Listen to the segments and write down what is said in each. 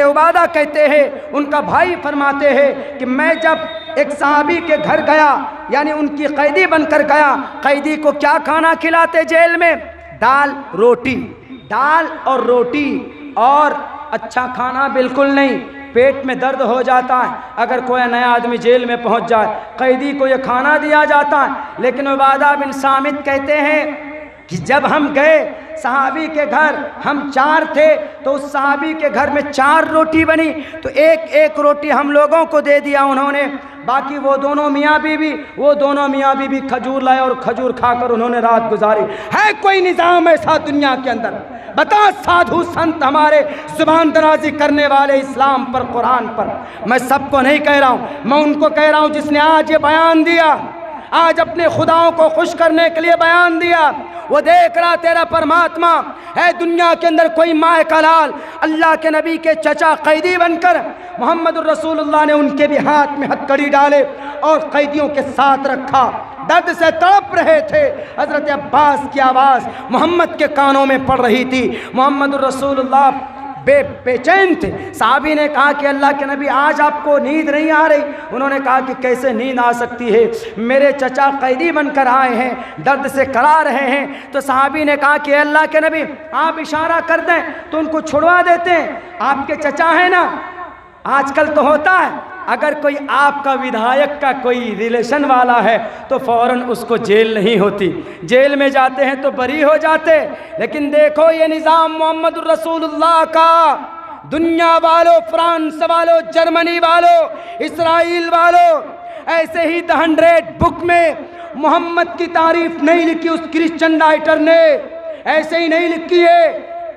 عبادہ کہتے ہیں، ان کا بھائی فرماتے ہیں کہ میں جب ایک صحابی کے گھر گیا، یعنی ان کی قیدی بن کر گیا، قیدی کو کیا کھانا کھلاتے جیل میں؟ دال اور روٹی، اور اچھا کھانا بالکل نہیں، پیٹ میں درد ہو جاتا ہے اگر کوئی نیا آدمی جیل میں پہنچ جائے، قیدی کو یہ کھانا دیا جاتا ہے۔ لیکن عبادہ بن صامت کہتے ہیں کہ جب ہم گئے صحابی کے گھر، ہم 4 تھے، تو اس صحابی کے گھر میں 4 روٹی بنی، تو ایک روٹی ہم لوگوں کو دے دیا انہوں نے، باقی وہ دونوں میاں بیوی کھجور لائے اور کھجور کھا کر انہوں نے رات گزاری۔ ہے کوئی نظام ایسا دنیا کے اندر؟ بتا سادھو سنت ہمارے زبان درازی کرنے والے اسلام پر، قرآن پر، میں سب کو نہیں کہہ رہا ہوں، میں ان کو کہہ رہا ہوں جس نے آج یہ بیان دیا، آج اپنے خداؤں کو خوش کرنے کے لیے بیان دیا، وہ دیکھ رہا تیرا پرماتما ہے دنیا کے اندر کوئی ماہ کا لال، اللہ کے نبی کے چچا قیدی بن کر محمد الرسول اللہ نے ان کے بھی ہاتھ میں ہتکڑی ڈالے اور قیدیوں کے ساتھ رکھا، درد سے تڑپ رہے تھے۔ حضرت عباس کی آواز محمد کے کانوں میں پڑ رہی تھی، محمد الرسول اللہ بے چین تھے۔ صحابی نے کہا کہ اللہ کے نبی آج آپ کو نیند نہیں آ رہی؟ انہوں نے کہا کہ کیسے نیند آ سکتی ہے، میرے چچا قیدی بن کر آئے ہیں، درد سے کرا رہے ہیں۔ تو صحابی نے کہا کہ اللہ کے نبی آپ اشارہ کر دیں تو ان کو چھڑوا دیتے ہیں، آپ کے چچا ہیں نا۔ آج کل تو ہوتا ہے اگر کوئی آپ کا ودھایک کا کوئی ریلیشن والا ہے تو فوراً اس کو جیل نہیں ہوتی، جیل میں جاتے ہیں تو بری ہو جاتے۔ لیکن دیکھو یہ نظام محمد الرسول اللہ کا، دنیا والوں، فرانس والوں، جرمنی والوں، اسرائیل والوں، ایسے ہی دی 100 بک میں محمد کی تعریف نہیں لکھی اس کرسچن رائٹر نے، ایسے ہی نہیں لکھی ہے،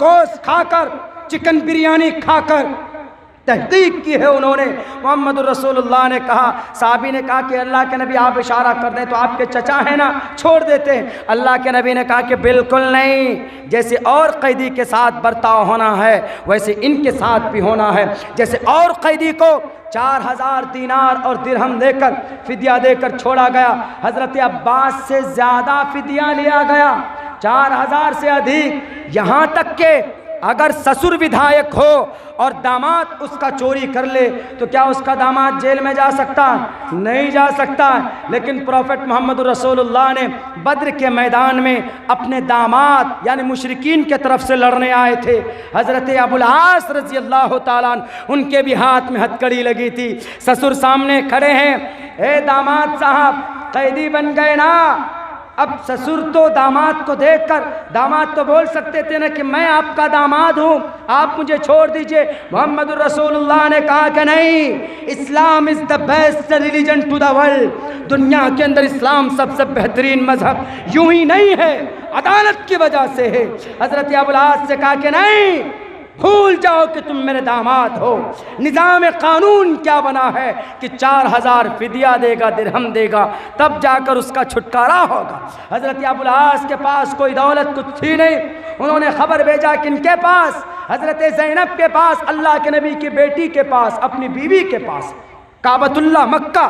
گوشت کھا کر، چکن بریانی کھا کر تحقیق کی ہے انہوں نے۔ محمد الرسول اللہ نے کہا، صحابی نے کہا کہ اللہ کے نبی آپ اشارہ کر دیں تو آپ کے چچا ہیں نا، چھوڑ دیتے ہیں۔ اللہ کے نبی نے کہا کہ بالکل نہیں، جیسے اور قیدی کے ساتھ برتاؤ ہونا ہے ویسے ان کے ساتھ بھی ہونا ہے۔ جیسے اور قیدی کو 4000 دینار اور درہم دے کر فدیہ دے کر چھوڑا گیا، حضرت عباس سے زیادہ فدیہ لیا گیا، 4000 سے ادھک، یہاں تک کہ اگر سسر ودھایک ہو اور داماد اس کا چوری کر لے تو کیا اس کا داماد جیل میں جا سکتا؟ نہیں جا سکتا۔ لیکن پروفٹ محمد رسول اللہ نے بدر کے میدان میں اپنے داماد یعنی مشرکین کے طرف سے لڑنے آئے تھے، حضرت ابو العاص رضی اللہ تعالیٰ عنہ، ان کے بھی ہاتھ میں ہتکڑی لگی تھی، سسر سامنے کھڑے ہیں، اے داماد صاحب قیدی بن گئے نا۔ اب سسر تو داماد کو دیکھ کر، داماد تو بول سکتے تھے نا کہ میں آپ کا داماد ہوں، آپ مجھے چھوڑ دیجئے۔ محمد الرسول اللہ نے کہا کہ نہیں، Islam is the best religion to the world, دنیا کے اندر اسلام سب سے بہترین مذہب یوں ہی نہیں ہے، عدالت کی وجہ سے ہے۔ حضرت ابو العاص سے کہا کہ نہیں، بھول جاؤ کہ تم میرے داماد ہو، نظام قانون کیا بنا ہے کہ 4000 فدیہ دے گا، درہم دے گا، تب جا کر اس کا چھٹکارا ہوگا۔ حضرت ابو العاص کے پاس کوئی دولت کچھ تھی نہیں، انہوں نے خبر بھیجا کن کے پاس؟ حضرت زینب کے پاس، اللہ کے نبی کی بیٹی کے پاس، اپنی بیوی کے پاس، کعبۃ اللہ مکہ،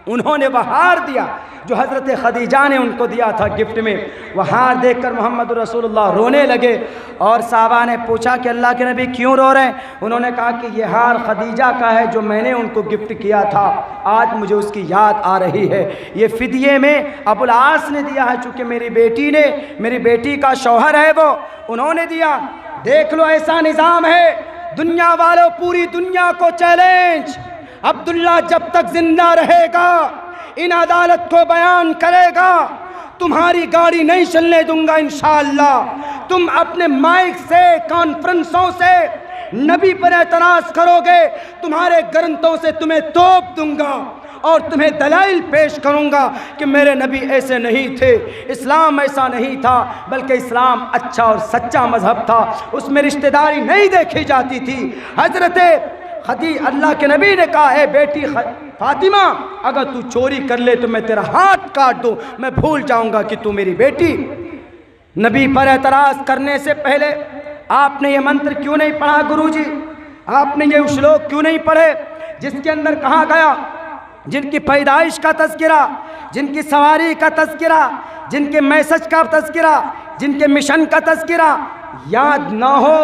انہوں نے وہ ہار دیا جو حضرت خدیجہ نے ان کو دیا تھا گفٹ میں۔ وہ ہار دیکھ کر محمد رسول اللہ رونے لگے، اور صحابہ نے پوچھا کہ اللہ کے نبی کیوں رو رہے ہیں؟ انہوں نے کہا کہ یہ ہار خدیجہ کا ہے جو میں نے ان کو گفٹ کیا تھا، آج مجھے اس کی یاد آ رہی ہے، یہ فدیے میں ابو العاص نے دیا ہے، چونکہ میری بیٹی کا شوہر ہے وہ، انہوں نے دیا۔ دیکھ لو ایسا نظام ہے، دنیا والوں، پوری دنیا کو چیلنج، عبداللہ جب تک زندہ رہے گا ان عدالت کو بیان کرے گا، تمہاری گاڑی نہیں چلنے دوں گا انشاءاللہ، تم اپنے مائک سے، کانفرنسوں سے نبی پر اعتراض کرو گے، تمہارے گرنتوں سے تمہیں توپ دوں گا اور تمہیں دلائل پیش کروں گا کہ میرے نبی ایسے نہیں تھے، اسلام ایسا نہیں تھا، بلکہ اسلام اچھا اور سچا مذہب تھا، اس میں رشتہ داری نہیں دیکھی جاتی تھی۔ حضرت اللہ کے نبی نے کہا، اے بیٹی فاطمہ اگر تو چوری کر لے تو میں تیرا ہاتھ کاٹ دوں، میں بھول جاؤں گا کہ تو میری بیٹی۔ نبی پر اعتراض کرنے سے پہلے آپ نے یہ منتر کیوں نہیں پڑھا گرو جی؟ آپ نے یہ شلوک کیوں نہیں پڑھے جس کے اندر کہا گیا جن کی پیدائش کا تذکرہ، جن کی سواری کا تذکرہ، جن کے میسج کا تذکرہ، جن کے مشن کا تذکرہ یاد نہ ہو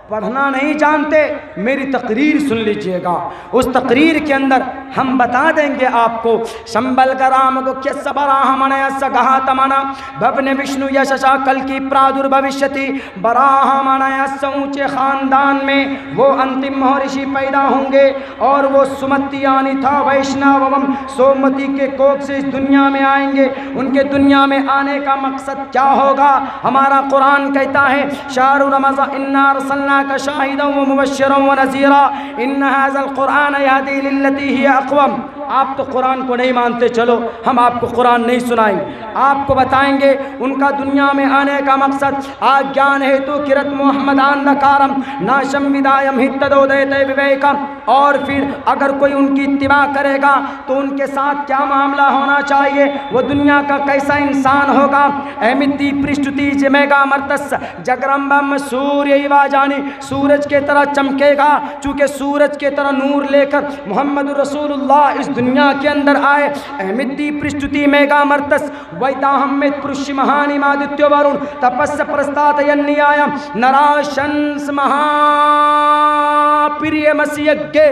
پڑھنا نہیں جانتے، میری تقریر سن لیجئے گا۔ اس تقریر کے اندر ہم بتا دیں گے آپ کو شمبل کرام کو کیس براہمنیا سگہاتمنا بھونے وشنو یششا کل کی پرادر بھوشیتی براہمنیا اونچے خاندان میں وہ انتم مہرشی پیدا ہوں گے، اور وہ سمتیانی تھا ویشناوم سومتی کے کوکھ سے اس دنیا میں آئیں گے۔ ان کے دنیا میں آنے کا مقصد کیا ہوگا؟ ہمارا قرآن کہتا ہے شہر رمضان انا ارسلناک شاہدا ومبشرا ونذیرا ان ھذا القرآن یہدی للتی ہی اقوم۔ آپ تو قرآن کو نہیں مانتے، چلو ہم آپ کو قرآن نہیں سنائیں، آپ کو بتائیں گے ان کا دنیا میں آنے کا مقصد آگیان ہیتو کرت محمدان نکارم ناشم ودایم ہتدو دیتے وویکم۔ اور پھر اگر کوئی ان کی اتباع کرے گا تو ان کے ساتھ کیا معاملہ ہونا چاہیے، وہ دنیا کا کیسا انسان ہوگا؟ احمدی پرشٹتی جمیگا مرتس جگرمبم سوریہ واجانی، سورج کے طرح چمکے گا، چونکہ سورج کے طرح نور لے کر محمد رسول اللہ اس دنیا کے اندر آئے۔ احمدی پرشٹتی میگا مرتس ویداہمت پرش مہانی مادتیو ورون تپس پرستات ینیایم نراشنس مہا پریے مسیحگے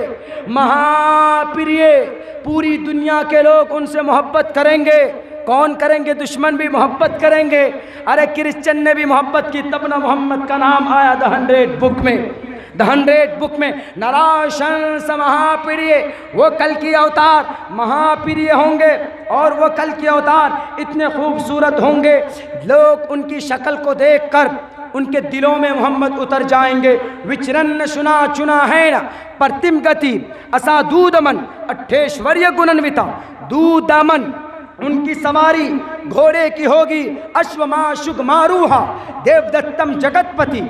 مہا پریے، پوری دنیا کے لوگ ان سے محبت کریں گے۔ کون کریں گے؟ دشمن بھی محبت کریں گے۔ ارے کرسچن نے بھی محبت کی، تب نہ محمد کا نام آیا The 100 بک میں، The 100 بک میں۔ نراشنس مہا پریے، وہ کل کی اوتار مہا پریے ہوں گے، اور وہ کل کی اوتار اتنے خوبصورت ہوں گے، لوگ ان کی شکل کو دیکھ کر ان کے دلوں میں محمد اتر جائیں گے۔ وچرن شنا چنا ہے نا پرتم گتی اسا دودمن اٹھیشوریہ گننوتا دودمن، ان کی سواری گھوڑے کی ہوگی، اشوما شگ ماروہا دیو دتم جگت پتی،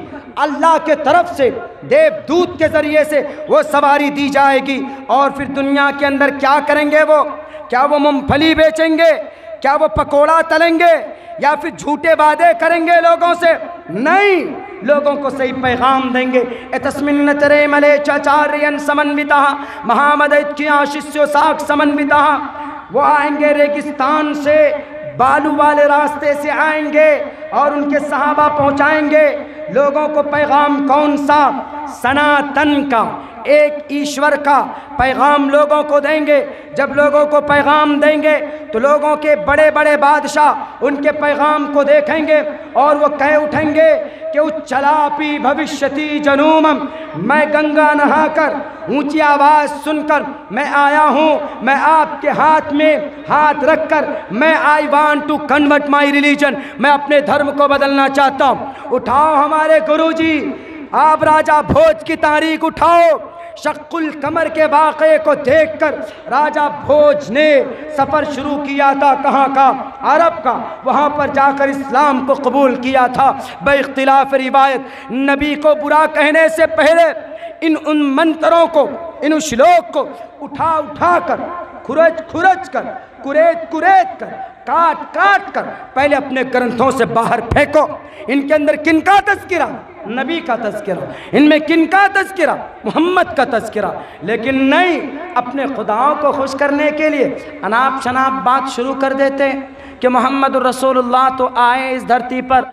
اللہ کے طرف سے دیو دود کے ذریعے سے وہ سواری دی جائے گی۔ اور پھر دنیا کے اندر کیا کریں گے وہ؟ کیا وہ مونگ پھلی بیچیں گے؟ کیا وہ پکوڑا تلیں گے؟ یا پھر جھوٹے وعدے کریں گے لوگوں سے؟ نہیں، لوگوں کو صحیح پیغام دیں گے۔ اتسمن ترے ملے چاچارین سمنوتا مہامدیت کی آشیسیو ساکھ سمنوتا، وہ آئیں گے ریگستان سے، بالو والے راستے سے آئیں گے، اور ان کے صحابہ پہنچائیں گے لوگوں کو پیغام کون سا؟ سناتن کا، ایک ایشور کا پیغام لوگوں کو دیں گے۔ جب لوگوں کو پیغام دیں گے تو لوگوں کے بڑے بڑے بادشاہ ان کے پیغام کو دیکھیں گے، اور وہ کہہ اٹھیں گے کہ اچلاپی بھوشیتی جنومم، میں گنگا نہا کر اونچی آواز سن کر میں آیا ہوں، میں آپ کے ہاتھ میں ہاتھ رکھ کر میں I want to convert my religion, میں اپنے دھرم کو بدلنا چاہتا ہوں۔ اٹھاؤ ہمارے گرو جی، آپ راجہ بھوج کی تاریخ اٹھاؤ۔ شق القمر کے واقعے کو دیکھ کر راجہ بھوج نے سفر شروع کیا تھا، کہاں کا؟ عرب کا، وہاں پر جا کر اسلام کو قبول کیا تھا۔ بے اختلاف روایت نبی کو برا کہنے سے پہلے ان منتروں کو، ان شلوک کو اٹھا اٹھا کر، کھرچ کھرچ کر، کریت کریت کر، کاٹ کاٹ کر پہلے اپنے گرنتھوں سے باہر پھینکو۔ ان کے اندر کن کا تذکرہ؟ نبی کا تذکرہ۔ ان میں کن کا تذکرہ؟ محمد کا تذکرہ۔ لیکن نہیں، اپنے خداؤں کو خوش کرنے کے لیے اناپ شناپ بات شروع کر دیتے کہ محمد الرسول اللہ تو آئے اس دھرتی پر